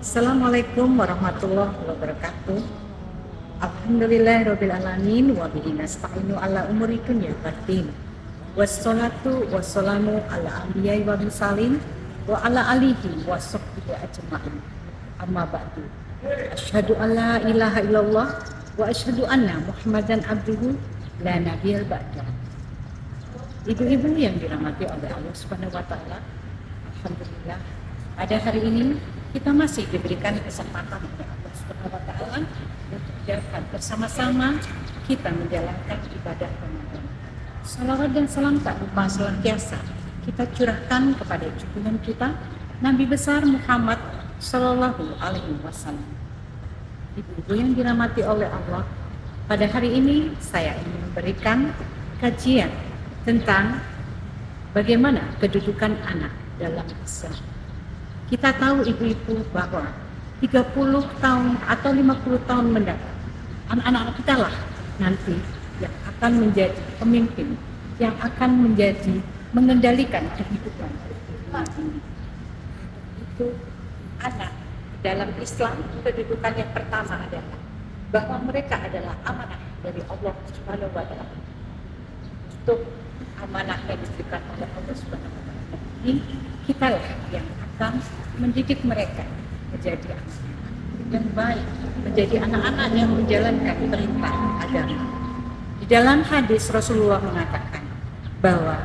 Assalamualaikum warahmatullahi wabarakatuh. Alhamdulillahirabbil alamin wa bihi nasta'inu ala umuri dunya waddin. Wassalatu wassalamu ala anbiya'i wa mursalin wa ala alihi wa sahbihi ajma'in. Amma ba'du. Asyhadu an la ilaha illallah wa asyhadu anna Muhammadan abduhu la nabiyal ba'da. Ibu-ibu yang dirahmati oleh Allah Subhanahu wa taala, alhamdulillah pada hari ini kita masih diberikan kesempatan oleh Allah Subhanahu wa taala untuk dapat bersama-sama kita menjalankan ibadah Ramadan. Salawat dan salam tak lupa senantiasa kita curahkan kepada junjungan kita Nabi besar Muhammad Sallallahu Alaihi Wasallam. Ibu-ibu yang dirahmati oleh Allah, pada hari ini saya ingin memberikan kajian tentang bagaimana kedudukan anak dalam Islam. Kita tahu ibu-ibu bahwa 30 tahun atau 50 tahun mendatang, anak-anak kita lah nanti yang akan menjadi pemimpin, yang akan menjadi mengendalikan kehidupan ini. Itu anak dalam Islam, kedudukan yang pertama adalah bahwa mereka adalah amanah dari Allah Subhanahu wa taala. Untuk amanah yang diberikan oleh Allah Subhanahu wa taala ini, kitalah yang akan mendidik mereka menjadi anak yang baik, menjadi anak-anak yang menjalankan perintah agama. Di dalam hadis Rasulullah mengatakan bahwa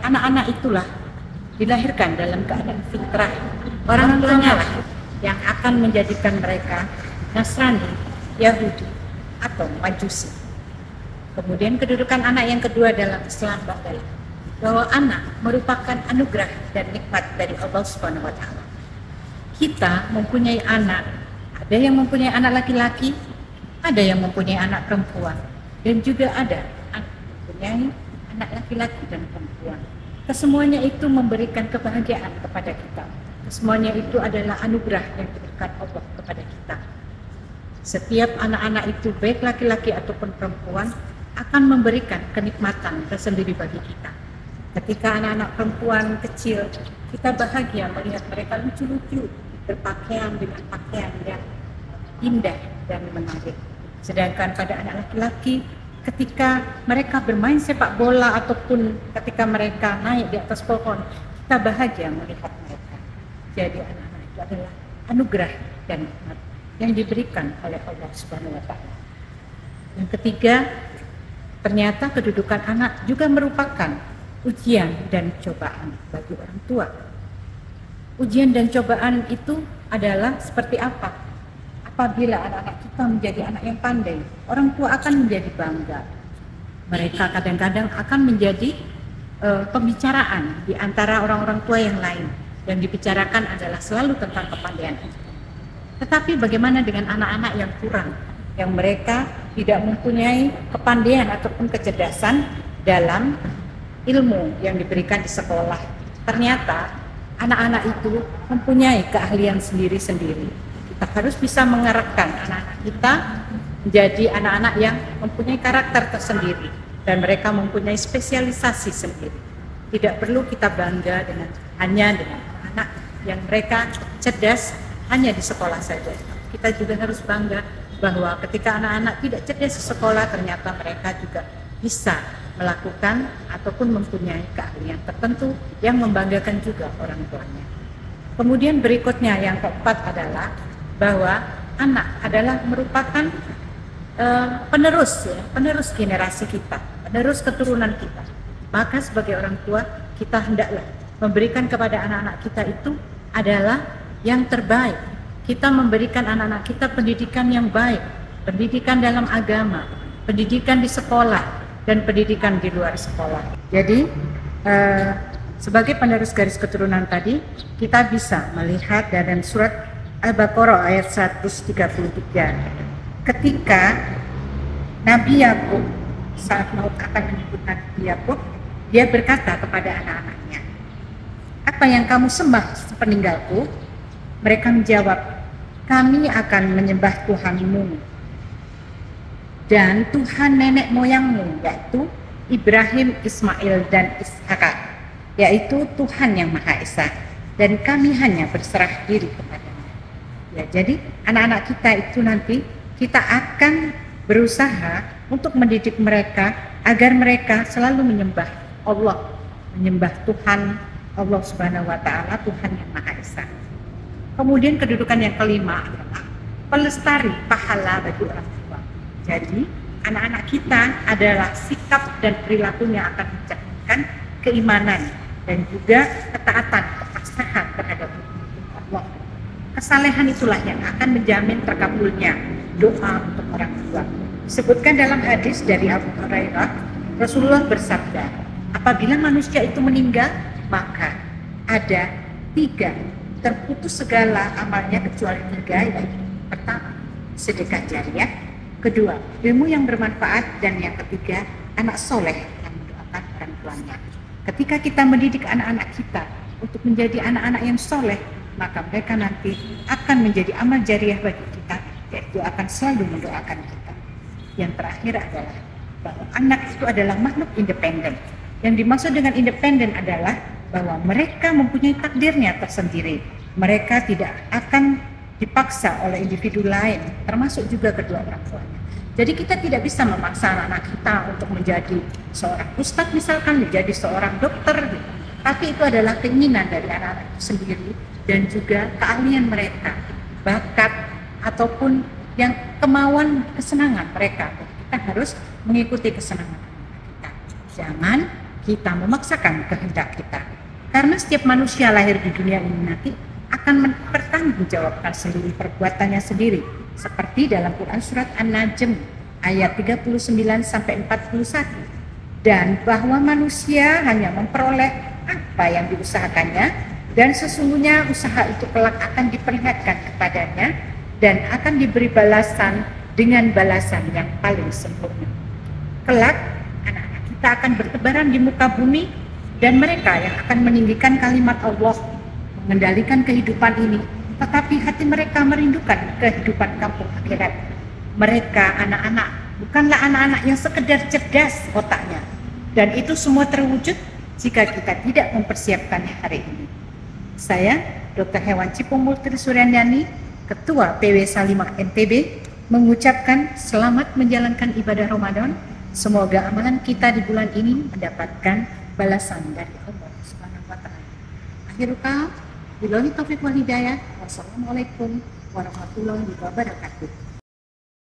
anak-anak itulah dilahirkan dalam keadaan fitrah. Orang tuanya lah yang akan menjadikan mereka Nasrani, Yahudi, atau Majusi. Kemudian kedudukan anak yang kedua dalam Islam adalah bahwa anak merupakan anugerah dan nikmat dari Allah Subhanahu wa taala. Kita mempunyai anak, ada yang mempunyai anak laki-laki, ada yang mempunyai anak perempuan, dan juga ada yang mempunyai anak laki-laki dan perempuan. Kesemuanya itu memberikan kebahagiaan kepada kita. Kesemuanya itu adalah anugerah yang diberikan Allah kepada kita. Setiap anak-anak itu, baik laki-laki ataupun perempuan, akan memberikan kenikmatan tersendiri bagi kita. Ketika anak-anak perempuan kecil, kita bahagia melihat mereka lucu-lucu, berpakaian dengan pakaian yang indah dan menarik. Sedangkan pada anak laki-laki, ketika mereka bermain sepak bola ataupun ketika mereka naik di atas pohon, kita bahagia melihat mereka. Jadi anak-anak itu adalah anugerah dan nikmat yang diberikan oleh Allah Subhanahu wa taala. Yang ketiga, ternyata kedudukan anak juga merupakan ujian dan cobaan bagi orang tua. Ujian dan cobaan itu adalah seperti apa? Apabila anak-anak kita menjadi anak yang pandai, orang tua akan menjadi bangga. Mereka kadang-kadang akan menjadi pembicaraan di antara orang-orang tua yang lain. Yang dibicarakan adalah selalu tentang kepandaian itu. Tetapi bagaimana dengan anak-anak yang kurang, yang mereka tidak mempunyai kepandaian ataupun kecerdasan dalam ilmu yang diberikan di sekolah? Ternyata anak-anak itu mempunyai keahlian sendiri-sendiri. Kita harus bisa mengarahkan anak-anak kita menjadi anak-anak yang mempunyai karakter tersendiri dan mereka mempunyai spesialisasi sendiri. Tidak perlu kita bangga hanya dengan anak yang mereka cerdas hanya di sekolah saja. Kita juga harus bangga bahwa ketika anak-anak tidak cerdas di sekolah, ternyata mereka juga bisa melakukan ataupun mempunyai keahlian tertentu yang membanggakan juga orang tuanya. Kemudian berikutnya yang keempat adalah bahwa anak adalah merupakan penerus generasi kita, penerus keturunan kita. Maka sebagai orang tua, kita hendaklah memberikan kepada anak-anak kita itu adalah yang terbaik. Kita memberikan anak-anak kita pendidikan yang baik, pendidikan dalam agama, pendidikan di sekolah, dan pendidikan di luar sekolah. Jadi sebagai penerus garis keturunan tadi, kita bisa melihat dalam surat Al-Baqarah ayat 133. Ketika Nabi Yakub saat mau akan menyebut Nabi Yakub, dia berkata kepada anak-anaknya, "Apa yang kamu sembah sepeninggalku?" Mereka menjawab, "Kami akan menyembah Tuhanmu dan Tuhan nenek moyangmu, yaitu Ibrahim, Ismail, dan Ishak, yaitu Tuhan yang Maha Esa." dan kami hanya berserah diri kepadanya. Ya, jadi anak-anak kita itu nanti kita akan berusaha untuk mendidik mereka agar mereka selalu menyembah Allah, menyembah Tuhan Allah Subhanahu wa Ta'ala, Tuhan yang Maha Esa. Kemudian kedudukan yang kelima adalah pelestari pahala bagi orang tua. Jadi anak-anak kita adalah sikap dan perilakunya akan mencerminkan keimanan dan juga ketaatan, kepasrahan terhadap hukum Allah. Kesalehan itulah yang akan menjamin terkabulnya doa untuk orang tua. Disebutkan dalam hadis dari Abu Hurairah, Rasulullah bersabda, apabila manusia itu meninggal, maka ada 3, terputus segala amalnya kecuali 3, yaitu pertama, sedekah jariah, kedua, ilmu yang bermanfaat, dan yang ketiga, anak soleh yang mendoakan orang tuanya. Ketika kita mendidik anak-anak kita untuk menjadi anak-anak yang soleh, maka mereka nanti akan menjadi amal jariah bagi kita, yaitu akan selalu mendoakan kita. Yang terakhir adalah bahwa anak itu adalah makhluk independen. Yang dimaksud dengan independen adalah bahwa mereka mempunyai takdirnya tersendiri. Mereka tidak akan dipaksa oleh individu lain, termasuk juga kedua orang tuanya. Jadi kita tidak bisa memaksa anak-anak kita untuk menjadi seorang ustadz misalkan, menjadi seorang dokter, gitu. Tapi itu adalah keinginan dari anak-anak itu sendiri dan juga keahlian mereka, bakat ataupun yang kemauan kesenangan mereka. Kita harus mengikuti kesenangan anak kita. Jangan kita memaksakan kehendak kita. Karena setiap manusia lahir di dunia ini nanti akan mempertanggungjawabkan sendiri perbuatannya sendiri. Seperti dalam Quran surat An-Najm ayat 39 sampai 41. Dan bahwa manusia hanya memperoleh apa yang diusahakannya, dan sesungguhnya usaha itu kelak akan diperlihatkan kepadanya dan akan diberi balasan dengan balasan yang paling sempurna. Kelak anak-anak kita akan bertebaran di muka bumi, dan mereka yang akan meninggikan kalimat Allah, mengendalikan kehidupan ini, tetapi hati mereka merindukan kehidupan kampung akhirat. Mereka anak-anak bukanlah anak-anak yang sekedar cerdas otaknya, dan itu semua terwujud jika kita tidak mempersiapkannya hari ini. Saya, Dr. Hewan Cipung Multri Suryandani, Ketua PW Salimah NTB, mengucapkan selamat menjalankan ibadah Ramadan. Semoga amalan kita di bulan ini mendapatkan balasan dari Allah Subhanahu wa Ta'ala. Akhirul kalam, billahi taufiq wal hidayah. Wassalamualaikum warahmatullahi wabarakatuh.